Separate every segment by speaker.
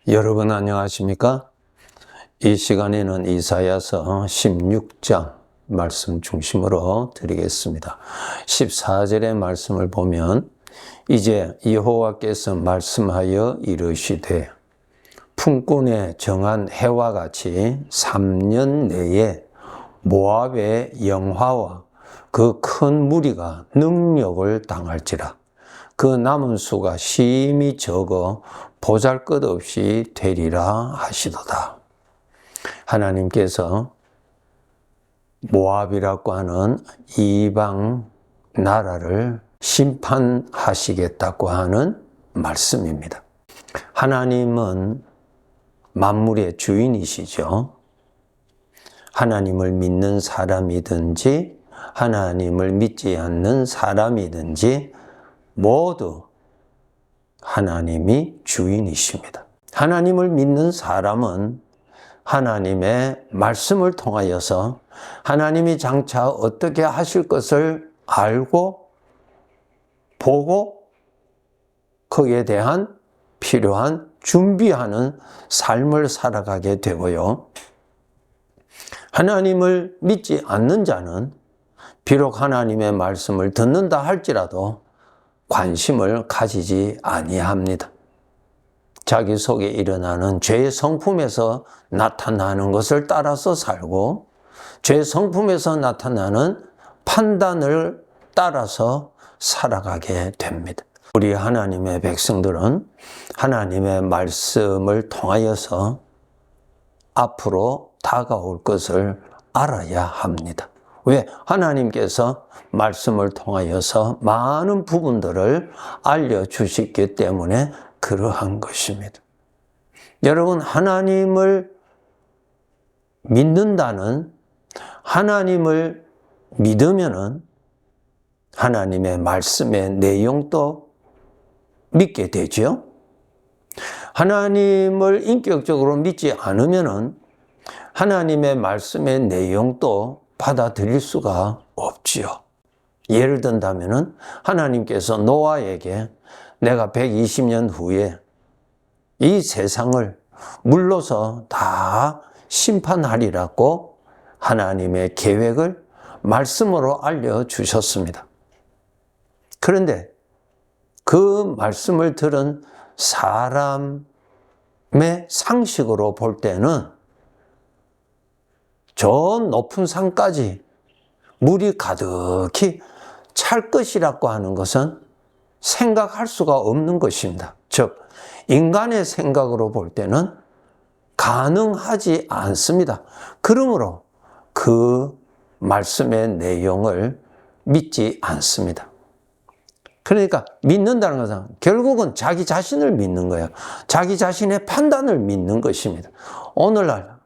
Speaker 1: 여러분 안녕하십니까? 이 시간에는 이사야서 16장 말씀 중심으로 드리겠습니다. 14절의 말씀을 보면 이제 여호와께서 말씀하여 이르시되 품꾼에 정한 해와 같이 3년 내에 모압의 영화와 그 큰 무리가 능력을 당할지라. 그 남은 수가 심히 적어 보잘것없이 되리라 하시도다. 하나님께서 모압이라고 하는 이방 나라를 심판하시겠다고 하는 말씀입니다. 하나님은 만물의 주인이시죠. 하나님을 믿는 사람이든지 하나님을 믿지 않는 사람이든지 모두 하나님이 주인이십니다. 하나님을 믿는 사람은 하나님의 말씀을 통하여서 하나님이 장차 어떻게 하실 것을 알고 보고 거기에 대한 필요한 준비하는 삶을 살아가게 되고요. 하나님을 믿지 않는 자는 비록 하나님의 말씀을 듣는다 할지라도 관심을 가지지 아니합니다. 자기 속에 일어나는 죄의 성품에서 나타나는 것을 따라서 살고 죄의 성품에서 나타나는 판단을 따라서 살아가게 됩니다. 우리 하나님의 백성들은 하나님의 말씀을 통하여서 앞으로 다가올 것을 알아야 합니다. 왜? 하나님께서 말씀을 통하여서 많은 부분들을 알려주시기 때문에 그러한 것입니다. 여러분, 하나님을 믿는다는, 하나님을 믿으면은 하나님의 말씀의 내용도 믿게 되죠. 하나님을 인격적으로 믿지 않으면은 하나님의 말씀의 내용도 받아들일 수가 없지요. 예를 든다면은 하나님께서 노아에게 내가 120년 후에 이 세상을 물로서 다 심판하리라고 하나님의 계획을 말씀으로 알려주셨습니다. 그런데 그 말씀을 들은 사람의 상식으로 볼 때는 저 높은 산까지 물이 가득히 찰 것이라고 하는 것은 생각할 수가 없는 것입니다. 즉, 인간의 생각으로 볼 때는 가능하지 않습니다. 그러므로 그 말씀의 내용을 믿지 않습니다. 그러니까 믿는다는 것은 결국은 자기 자신을 믿는 거예요. 자기 자신의 판단을 믿는 것입니다. 오늘날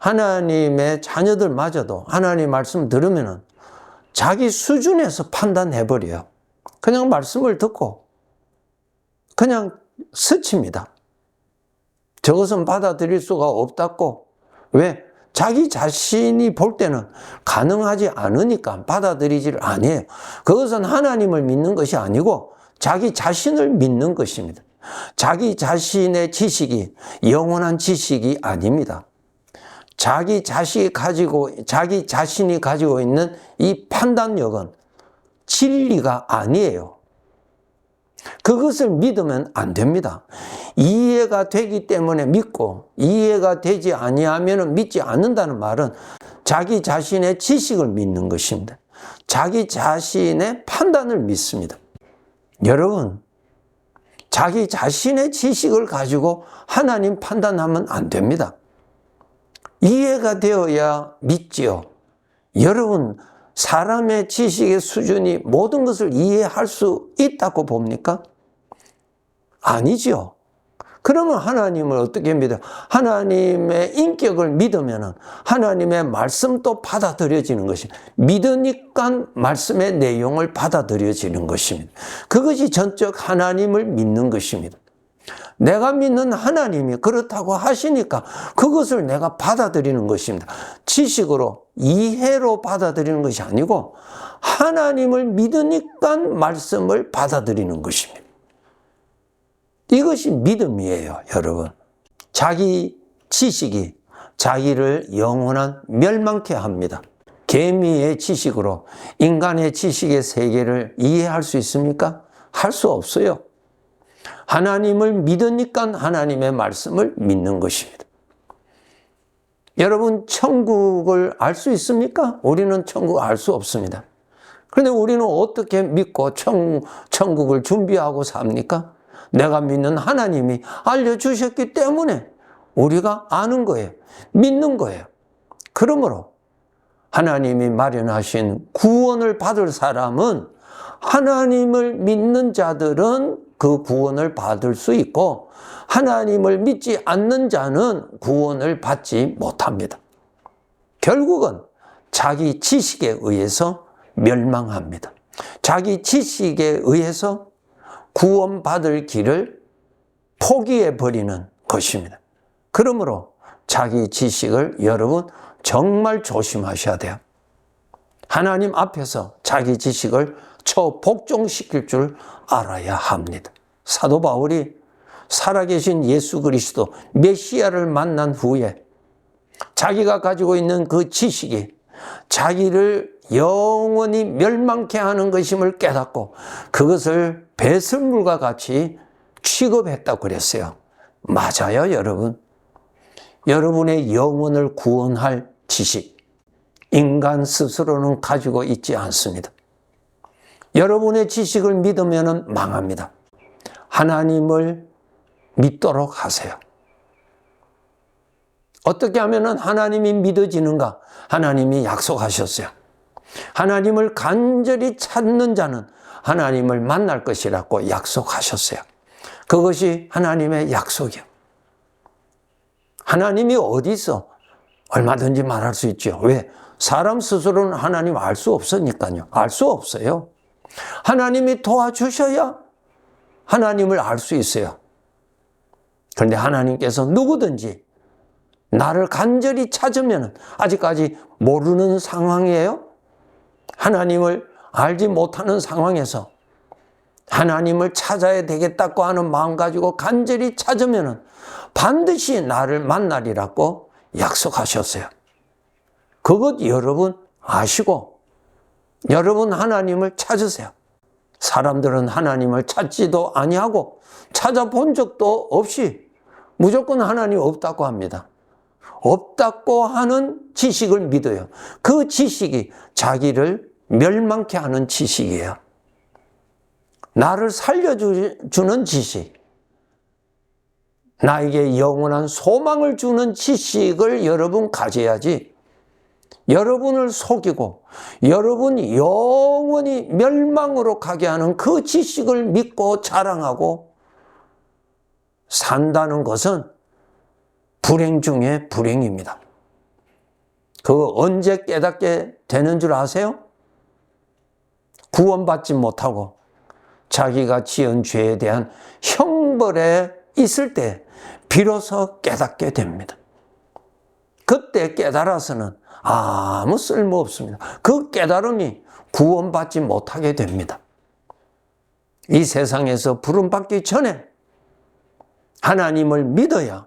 Speaker 1: 하나님의 자녀들마저도 하나님 말씀 들으면은 자기 수준에서 판단해버려요. 그냥 말씀을 듣고 그냥 스칩니다. 저것은 받아들일 수가 없다고. 왜? 자기 자신이 볼 때는 가능하지 않으니까 받아들이지를 아니에요. 그것은 하나님을 믿는 것이 아니고 자기 자신을 믿는 것입니다. 자기 자신의 지식이 영원한 지식이 아닙니다. 자기 자신이 가지고 있는 이 판단력은 진리가 아니에요. 그것을 믿으면 안 됩니다. 이해가 되기 때문에 믿고 이해가 되지 아니하면 믿지 않는다는 말은 자기 자신의 지식을 믿는 것입니다. 자기 자신의 판단을 믿습니다. 여러분, 자기 자신의 지식을 가지고 하나님 판단하면 안 됩니다. 이해가 되어야 믿지요. 여러분, 사람의 지식의 수준이 모든 것을 이해할 수 있다고 봅니까? 아니죠. 그러면 하나님을 어떻게 믿어요? 하나님의 인격을 믿으면 하나님의 말씀도 받아들여지는 것입니다. 믿으니까 말씀의 내용을 받아들여지는 것입니다. 그것이 전적 하나님을 믿는 것입니다. 내가 믿는 하나님이 그렇다고 하시니까 그것을 내가 받아들이는 것입니다. 지식으로, 이해로 받아들이는 것이 아니고 하나님을 믿으니까 말씀을 받아들이는 것입니다. 이것이 믿음이에요, 여러분. 자기 지식이 자기를 영원한 멸망케 합니다. 개미의 지식으로 인간의 지식의 세계를 이해할 수 있습니까? 할 수 없어요. 하나님을 믿으니까 하나님의 말씀을 믿는 것입니다. 여러분, 천국을 알 수 있습니까? 우리는 천국을 알 수 없습니다. 그런데 우리는 어떻게 믿고 천국을 준비하고 삽니까? 내가 믿는 하나님이 알려주셨기 때문에 우리가 아는 거예요. 믿는 거예요. 그러므로 하나님이 마련하신 구원을 받을 사람은, 하나님을 믿는 자들은 그 구원을 받을 수 있고, 하나님을 믿지 않는 자는 구원을 받지 못합니다. 결국은 자기 지식에 의해서 멸망합니다. 자기 지식에 의해서 구원받을 길을 포기해버리는 것입니다. 그러므로 자기 지식을 여러분 정말 조심하셔야 돼요. 하나님 앞에서 자기 지식을 초복종시킬 줄 알아야 합니다. 사도 바울이 살아계신 예수 그리스도 메시아를 만난 후에 자기가 가지고 있는 그 지식이 자기를 영원히 멸망케 하는 것임을 깨닫고 그것을 배설물과 같이 취급했다고 그랬어요. 맞아요, 여러분. 여러분의 영혼을 구원할 지식, 인간 스스로는 가지고 있지 않습니다. 여러분의 지식을 믿으면 망합니다. 하나님을 믿도록 하세요. 어떻게 하면 하나님이 믿어지는가? 하나님이 약속하셨어요. 하나님을 간절히 찾는 자는 하나님을 만날 것이라고 약속하셨어요. 그것이 하나님의 약속이요. 하나님이 어디 있어? 얼마든지 말할 수 있죠. 왜? 사람 스스로는 하나님 알 수 없으니까요. 알 수 없어요. 하나님이 도와주셔야 하나님을 알 수 있어요. 그런데 하나님께서 누구든지 나를 간절히 찾으면, 아직까지 모르는 상황이에요. 하나님을 알지 못하는 상황에서 하나님을 찾아야 되겠다고 하는 마음 가지고 간절히 찾으면 반드시 나를 만나리라고 약속하셨어요. 그것 여러분 아시고 여러분 하나님을 찾으세요. 사람들은 하나님을 찾지도 아니하고 찾아본 적도 없이 무조건 하나님 없다고 합니다. 없다고 하는 지식을 믿어요. 그 지식이 자기를 멸망케 하는 지식이에요. 나를 살려주는 지식, 나에게 영원한 소망을 주는 지식을 여러분 가져야지, 여러분을 속이고 여러분 영원히 멸망으로 가게 하는 그 지식을 믿고 자랑하고 산다는 것은 불행 중에 불행입니다. 그거 언제 깨닫게 되는 줄 아세요? 구원받지 못하고 자기가 지은 죄에 대한 형벌에 있을 때 비로소 깨닫게 됩니다. 그때 깨달아서는 아무 쓸모 없습니다. 그 깨달음이 구원받지 못하게 됩니다. 이 세상에서 부름받기 전에 하나님을 믿어야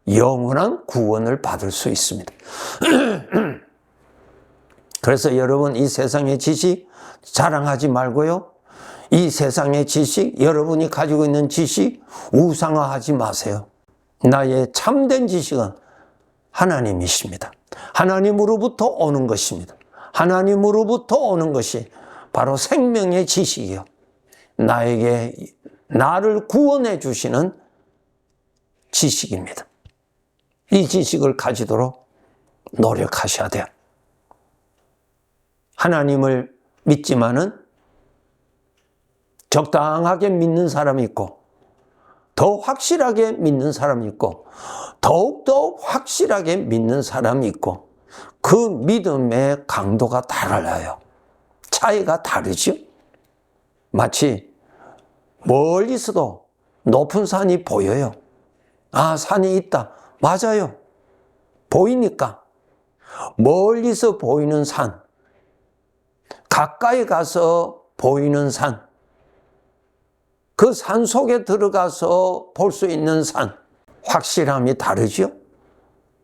Speaker 1: 영원한 구원을 받을 수 있습니다. 그래서 여러분 이 세상의 지식 자랑하지 말고요. 이 세상의 지식, 여러분이 가지고 있는 지식 우상화하지 마세요. 나의 참된 지식은 하나님이십니다. 하나님으로부터 오는 것입니다. 하나님으로부터 오는 것이 바로 생명의 지식이요. 나를 구원해 주시는 지식입니다. 이 지식을 가지도록 노력하셔야 돼요. 하나님을 믿지만은 적당하게 믿는 사람이 있고, 더 확실하게 믿는 사람이 있고, 더욱더 확실하게 믿는 사람이 있고, 그 믿음의 강도가 달라요. 차이가 다르죠. 마치 멀리서도 높은 산이 보여요. 아, 산이 있다. 맞아요. 보이니까. 멀리서 보이는 산, 가까이 가서 보이는 산, 그 산 속에 들어가서 볼 수 있는 산, 확실함이 다르죠.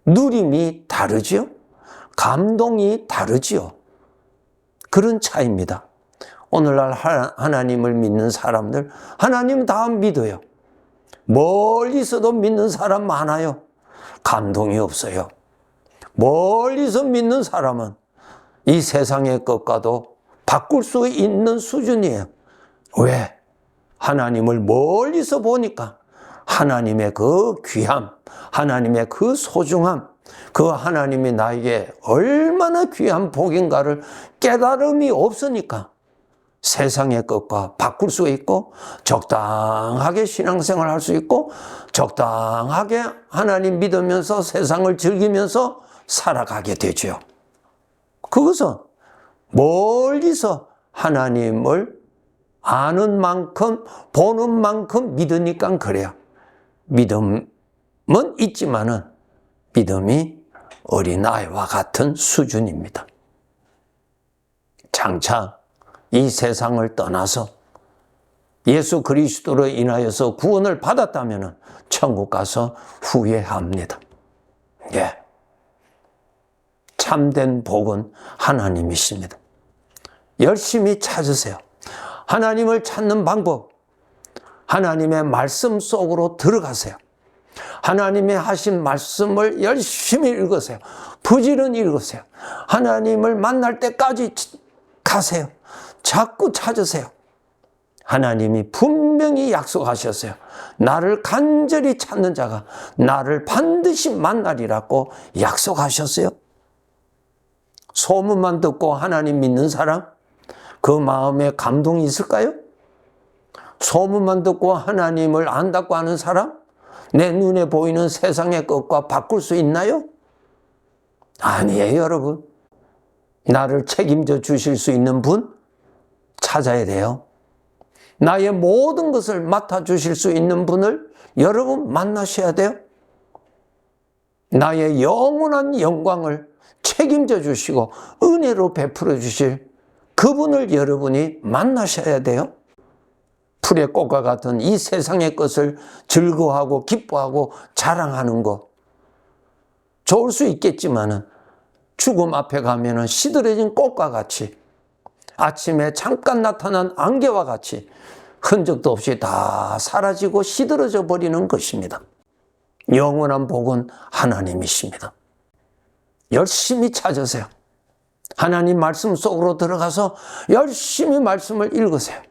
Speaker 1: 누림이 다르죠. 감동이 다르죠. 그런 차이입니다. 오늘날 하나님을 믿는 사람들, 하나님 다 믿어요. 멀리서도 믿는 사람 많아요. 감동이 없어요. 멀리서 믿는 사람은 이 세상의 것과도 바꿀 수 있는 수준이에요. 왜? 하나님을 멀리서 보니까 하나님의 그 귀함, 하나님의 그 소중함, 그 하나님이 나에게 얼마나 귀한 복인가를 깨달음이 없으니까 세상의 것과 바꿀 수 있고 적당하게 신앙생활 할 수 있고 적당하게 하나님 믿으면서 세상을 즐기면서 살아가게 되죠. 그것은 멀리서 하나님을 아는 만큼 보는 만큼 믿으니까 그래요. 믿음은 있지만은 믿음이 어린아이와 같은 수준입니다. 장차 이 세상을 떠나서 예수 그리스도로 인하여서 구원을 받았다면 천국 가서 후회합니다. 예. 참된 복은 하나님이십니다. 열심히 찾으세요. 하나님을 찾는 방법, 하나님의 말씀 속으로 들어가세요. 하나님의 하신 말씀을 열심히 읽으세요. 부지런히 읽으세요. 하나님을 만날 때까지 가세요. 자꾸 찾으세요. 하나님이 분명히 약속하셨어요. 나를 간절히 찾는 자가 나를 반드시 만나리라고 약속하셨어요. 소문만 듣고 하나님 믿는 사람, 그 마음에 감동이 있을까요? 소문만 듣고 하나님을 안다고 하는 사람, 내 눈에 보이는 세상의 것과 바꿀 수 있나요? 아니에요, 여러분. 나를 책임져 주실 수 있는 분 찾아야 돼요. 나의 모든 것을 맡아주실 수 있는 분을 여러분 만나셔야 돼요. 나의 영원한 영광을 책임져 주시고 은혜로 베풀어 주실 그분을 여러분이 만나셔야 돼요. 풀의 꽃과 같은 이 세상의 것을 즐거워하고 기뻐하고 자랑하는 것 좋을 수 있겠지만은 죽음 앞에 가면은 시들어진 꽃과 같이 아침에 잠깐 나타난 안개와 같이 흔적도 없이 다 사라지고 시들어져 버리는 것입니다. 영원한 복은 하나님이십니다. 열심히 찾으세요. 하나님 말씀 속으로 들어가서 열심히 말씀을 읽으세요.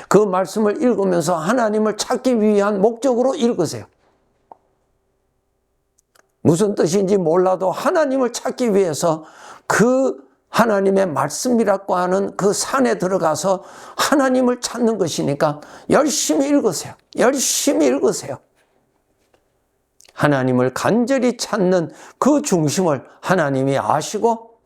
Speaker 1: 그 말씀을 읽으면서 하나님을 찾기 위한 목적으로 읽으세요. 무슨 뜻인지 몰라도 하나님을 찾기 위해서 그 하나님의 말씀이라고 하는 그 산에 들어가서 하나님을 찾는 것이니까 열심히 읽으세요. 열심히 읽으세요. 하나님을 간절히 찾는 그 중심을 하나님이 아시고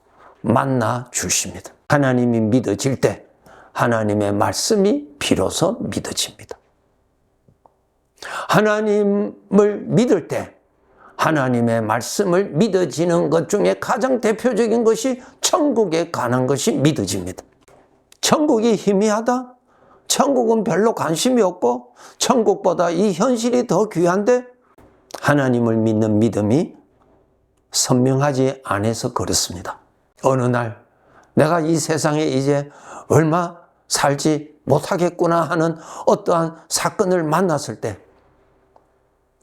Speaker 1: 만나 주십니다. 하나님이 믿어질 때 하나님의 말씀이 비로소 믿어집니다. 하나님을 믿을 때 하나님의 말씀을 믿어지는 것 중에 가장 대표적인 것이 천국에 관한 것이 믿어집니다. 천국이 희미하다? 천국은 별로 관심이 없고 천국보다 이 현실이 더 귀한데 하나님을 믿는 믿음이 선명하지 않아서 그렇습니다. 어느 날 내가 이 세상에 이제 얼마 살지 못하겠구나 하는 어떠한 사건을 만났을 때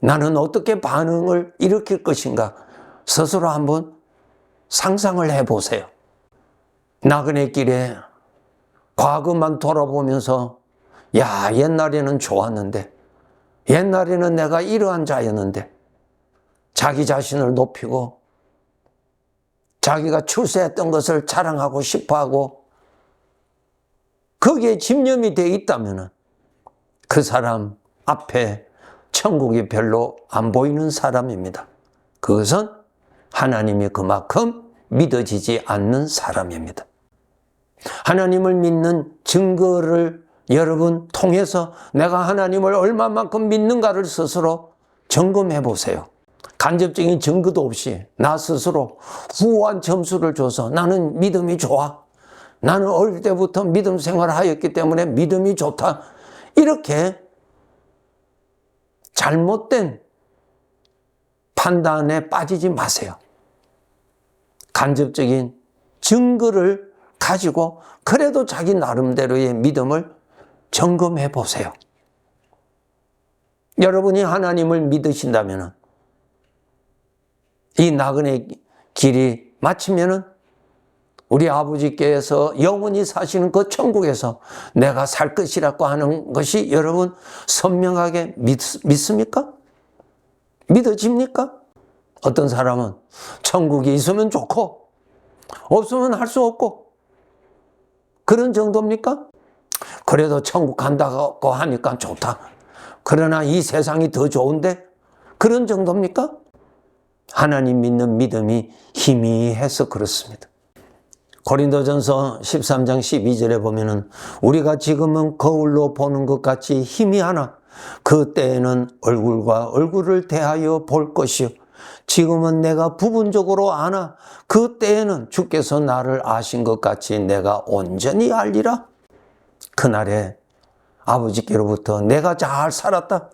Speaker 1: 나는 어떻게 반응을 일으킬 것인가 스스로 한번 상상을 해보세요. 나그네 길에 과거만 돌아보면서 야, 옛날에는 좋았는데 옛날에는 내가 이러한 자였는데 자기 자신을 높이고 자기가 출세했던 것을 자랑하고 싶어하고 거기에 집념이 되어 있다면 그 사람 앞에 천국이 별로 안 보이는 사람입니다. 그것은 하나님이 그만큼 믿어지지 않는 사람입니다. 하나님을 믿는 증거를 여러분 통해서 내가 하나님을 얼마만큼 믿는가를 스스로 점검해 보세요. 간접적인 증거도 없이 나 스스로 후한 점수를 줘서 나는 믿음이 좋아. 나는 어릴 때부터 믿음 생활을 하였기 때문에 믿음이 좋다. 이렇게 잘못된 판단에 빠지지 마세요. 간접적인 증거를 가지고 그래도 자기 나름대로의 믿음을 점검해 보세요. 여러분이 하나님을 믿으신다면 이 나그네 길이 마치면은 우리 아버지께서 영원히 사시는 그 천국에서 내가 살 것이라고 하는 것이 여러분 선명하게 믿습니까? 믿어집니까? 어떤 사람은 천국이 있으면 좋고 없으면 할 수 없고 그런 정도입니까? 그래도 천국 간다고 하니까 좋다. 그러나 이 세상이 더 좋은데 그런 정도입니까? 하나님 믿는 믿음이 희미해서 그렇습니다. 고린도전서 13장 12절에 보면은 우리가 지금은 거울로 보는 것 같이 희미하나 그때에는 얼굴과 얼굴을 대하여 볼 것이요 지금은 내가 부분적으로 아나 그때에는 주께서 나를 아신 것 같이 내가 온전히 알리라. 그날에 아버지께로부터 내가 잘 살았다,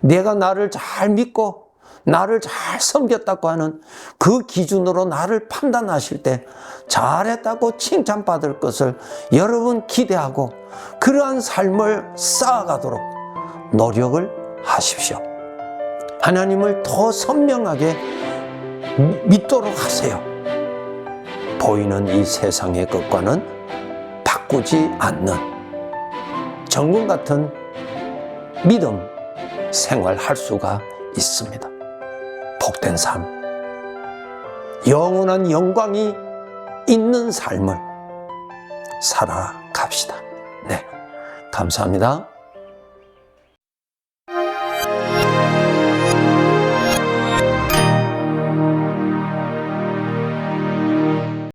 Speaker 1: 내가 나를 잘 믿고 나를 잘 섬겼다고 하는 그 기준으로 나를 판단하실 때 잘했다고 칭찬받을 것을 여러분 기대하고 그러한 삶을 쌓아가도록 노력을 하십시오. 하나님을 더 선명하게 믿도록 하세요. 보이는 이 세상의 것과는 바꾸지 않는 정금 같은 믿음 생활할 수가 있습니다. 복된 삶, 영원한 영광이 있는 삶을 살아갑시다. 네, 감사합니다.